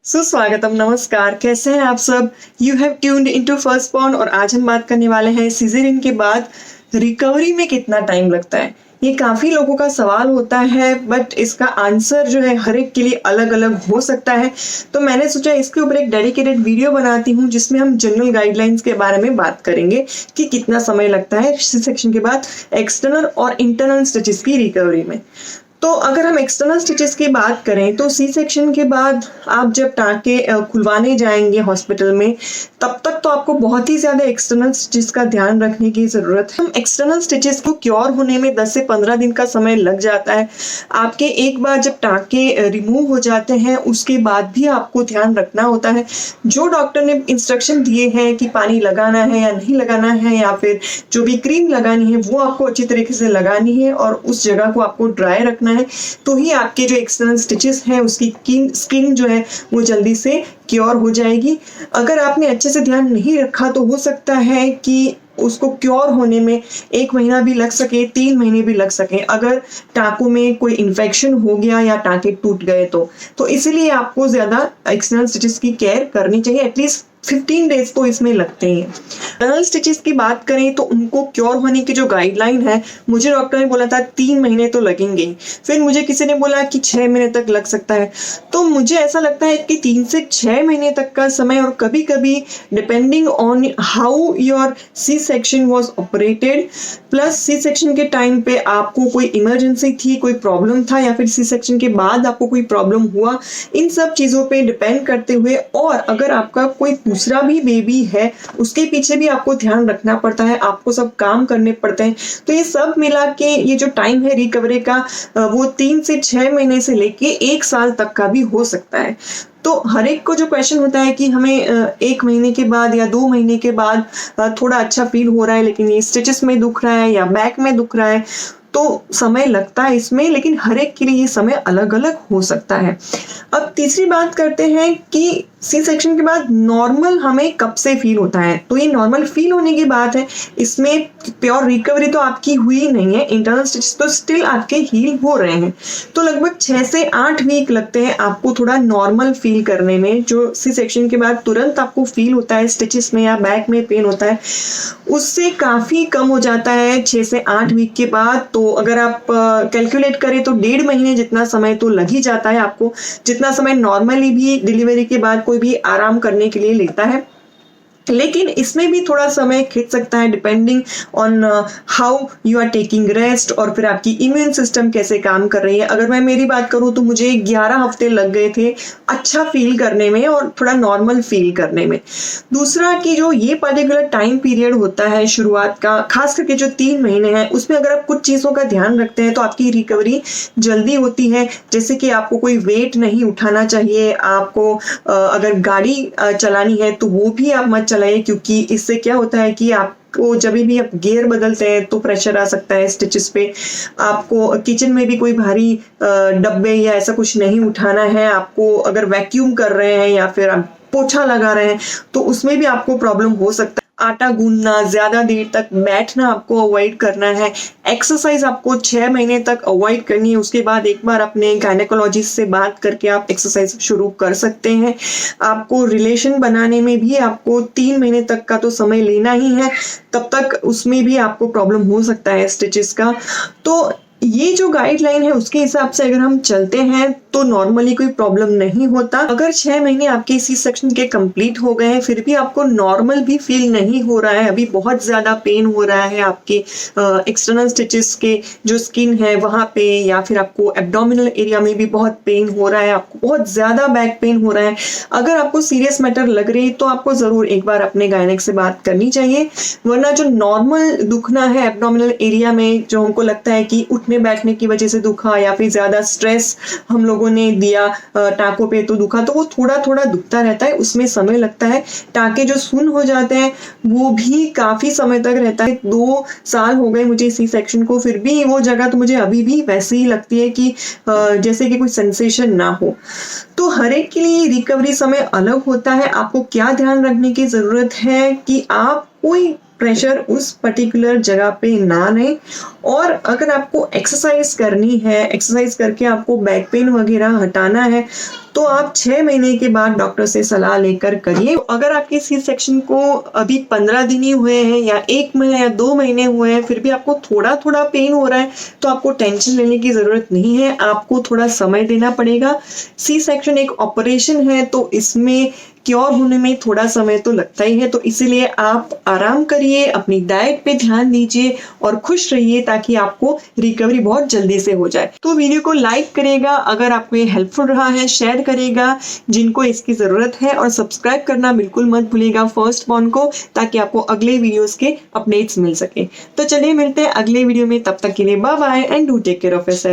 सुस्वागतम, नमस्कार। कैसे हैं आप सब? You have tuned into first point और आज हम बात करने वाले हैं सिजेरियन के बाद रिकवरी में कितना टाइम लगता है। ये काफी लोगों का सवाल होता है, बट इसका आंसर जो है हर एक के लिए अलग अलग हो सकता है। तो मैंने सोचा इसके ऊपर एक डेडिकेटेड वीडियो बनाती हूँ जिसमें हम जनरल गाइडलाइंस के बारे में बात करेंगे कि कितना समय लगता है सी सेक्शन के बाद एक्सटर्नल और इंटरनल स्टिचेस की रिकवरी में। तो अगर हम एक्सटर्नल स्टिचेस की बात करें तो सी सेक्शन के बाद आप जब टाँके खुलवाने जाएंगे हॉस्पिटल में, तब तक तो आपको बहुत ही ज़्यादा एक्सटर्नल स्टिचेस का ध्यान रखने की ज़रूरत है। हम एक्सटर्नल स्टिचेस को क्योर होने में 10 से 15 दिन का समय लग जाता है। आपके एक बार जब टाँके रिमूव हो जाते हैं उसके बाद भी आपको ध्यान रखना होता है। जो डॉक्टर ने इंस्ट्रक्शन दिए हैं कि पानी लगाना है या नहीं लगाना है, या फिर जो भी क्रीम लगानी है वो आपको अच्छी तरीके से लगानी है और उस जगह को आपको ड्राई रखना है, तो ही आपके जो एक्सटर्नल स्टिचेस हैं उसकी स्किन जो है वो जल्दी से क्योर हो जाएगी। अगर आपने अच्छे से ध्यान नहीं रखा तो हो सकता है कि उसको क्योर होने में 1 महीना भी लग सके, 3 महीने भी लग सके, अगर टाँकों में कोई इन्फेक्शन हो गया या टाँके टूट गए तो इसलिए आपको ज़्यादा एक्सटर्नल स्टिचेस की केयर करनी चाहिए। एटलीस्ट 15 डेज तो इसमें लगते हैं। इंटरनल स्टिचेस की बात करें तो उनको क्योर होने की जो गाइडलाइन है, मुझे डॉक्टर ने बोला था 3 महीने तो लगेंगे, फिर मुझे किसी ने बोला कि 6 महीने तक लग सकता है। तो मुझे ऐसा लगता है कि 3 से 6 महीने तक का समय, और कभी कभी depending on how your C section was operated, plus C section के टाइम पे आपको कोई इमरजेंसी थी, कोई प्रॉब्लम था, या फिर सी सेक्शन के बाद आपको कोई प्रॉब्लम हुआ, इन सब चीज़ों पे डिपेंड करते हुए, और अगर आपका कोई दूसरा भी बेबी है उसके पीछे भी आपको ध्यान रखना पड़ता है, आपको सब काम करने पड़ते हैं। तो ये सब मिला के ये जो टाइम है रिकवरी का वो 3 से 6 महीने से लेके 1 साल तक का भी हो सकता है। तो हर एक को जो क्वेश्चन होता है कि हमें 1 महीने के बाद या 2 महीने के बाद थोड़ा अच्छा फील हो रहा है, लेकिन ये स्टिचेस में दुख रहा है या बैक में दुख रहा है, तो समय लगता है इसमें, लेकिन हर एक के लिए ये समय अलग अलग हो सकता है। अब तीसरी बात करते हैं कि सी सेक्शन के बाद नॉर्मल हमें कब से फील होता है। तो ये नॉर्मल फील होने की बात है, इसमें प्योर रिकवरी तो आपकी हुई नहीं है, इंटरनल स्टिचेस तो स्टिल आपके हील हो रहे हैं। तो लगभग 6 से 8 वीक लगते हैं आपको थोड़ा नॉर्मल फील करने में। जो सी सेक्शन के बाद तुरंत आपको फील होता है स्टिचेस में या बैक में पेन होता है, उससे काफ़ी कम हो जाता है 6 से 8 वीक के बाद। तो अगर आप कैलकुलेट करें तो 1.5 महीने जितना समय तो लग ही जाता है आपको, जितना समय नॉर्मली भी डिलीवरी के बाद कोई भी आराम करने के लिए लेता है। लेकिन इसमें भी थोड़ा समय खिंच सकता है depending on how you are taking rest, और फिर आपकी इम्यून सिस्टम कैसे काम कर रही है। अगर मैं मेरी बात करूँ तो मुझे 11 हफ्ते लग गए थे अच्छा फील करने में और थोड़ा नॉर्मल फील करने में। दूसरा कि जो ये पर्टिकुलर टाइम पीरियड होता है शुरुआत का, खास करके जो 3 महीने हैं, उसमें अगर आप कुछ चीज़ों का ध्यान रखते हैं तो आपकी रिकवरी जल्दी होती है। जैसे कि आपको कोई वेट नहीं उठाना चाहिए, आपको अगर गाड़ी चलानी है तो वो भी आप मत चलाइए, क्योंकि इससे क्या होता है कि आपको जब भी आप गियर बदलते हैं तो प्रेशर आ सकता है स्टिचेस पे। आपको किचन में भी कोई भारी डब्बे या ऐसा कुछ नहीं उठाना है। आपको अगर वैक्यूम कर रहे हैं या फिर आप पोछा लगा रहे हैं तो उसमें भी आपको प्रॉब्लम हो सकता है। आटा गूंदना, ज़्यादा देर तक बैठना आपको अवॉइड करना है। एक्सरसाइज आपको 6 महीने तक अवॉइड करनी है। उसके बाद एक बार अपने गायनेकोलॉजिस्ट से बात करके आप एक्सरसाइज शुरू कर सकते हैं। आपको रिलेशन बनाने में भी आपको 3 महीने तक का तो समय लेना ही है, तब तक उसमें भी आपको प्रॉब्लम हो सकता है स्टिचेस का। तो ये जो गाइडलाइन है उसके हिसाब से अगर हम चलते हैं तो नॉर्मली कोई प्रॉब्लम नहीं होता। अगर 6 महीने आपके सी सेक्शन के कंप्लीट हो गए हैं फिर भी आपको नॉर्मल भी फील नहीं हो रहा है, अभी बहुत ज़्यादा पेन हो रहा है आपके एक्सटर्नल स्टिचेस के जो स्किन है वहाँ पे, या फिर आपको एब्डोमिनल एरिया में भी बहुत पेन हो रहा है, आपको बहुत ज़्यादा बैक पेन हो रहा है, अगर आपको सीरियस मैटर लग रही है तो आपको ज़रूर एक बार अपने गायनेक से बात करनी चाहिए। वरना जो नॉर्मल दुखना है एब्डोमिनल एरिया में, जो हमको लगता है कि उठने बैठने की वजह से दुखा या फिर ज़्यादा स्ट्रेस हम लोगों ने दिया टाँकों पे तो दुखा, तो वो थोड़ा थोड़ा दुखता रहता है, उसमें समय लगता है। टाँके जो सुन्न हो जाते हैं वो भी काफ़ी समय तक रहता है। 2 साल हो गए मुझे सी सेक्शन को, फिर भी वो जगह तो मुझे अभी भी वैसे ही लगती है कि जैसे कि कोई सेंसेशन ना हो। तो हर एक के लिए रिकवरी समय अलग होता है। आपको क्या ध्यान रखने की ज़रूरत है कि आप कोई प्रेशर उस पर्टिकुलर जगह पे ना लें। और अगर आपको एक्सरसाइज करनी है, एक्सरसाइज करके आपको बैक पेन वगैरह हटाना है, तो आप 6 महीने के बाद डॉक्टर से सलाह लेकर करिए। अगर आपके सी सेक्शन को अभी 15 दिन ही हुए हैं या 1 महीना या 2 महीने हुए हैं, फिर भी आपको थोड़ा थोड़ा पेन हो रहा है, तो आपको टेंशन लेने की ज़रूरत नहीं है। आपको थोड़ा समय देना पड़ेगा। सी सेक्शन एक ऑपरेशन है, तो इसमें क्योर होने में थोड़ा समय तो लगता ही है। तो इसीलिए आप आराम करिए, अपनी डाइट पे ध्यान दीजिए और खुश रहिए, ताकि आपको रिकवरी बहुत जल्दी से हो जाए। तो वीडियो को लाइक करेगा अगर आपको ये हेल्पफुल रहा है, शेयर करेगा जिनको इसकी ज़रूरत है, और सब्सक्राइब करना बिल्कुल मत भूलिएगा फर्स्ट बॉर्न को, ताकि आपको अगले वीडियोस के अपडेट्स मिल सके। तो चलिए मिलते हैं अगले वीडियो में, तब तक के लिए bye bye and do take care of yourself.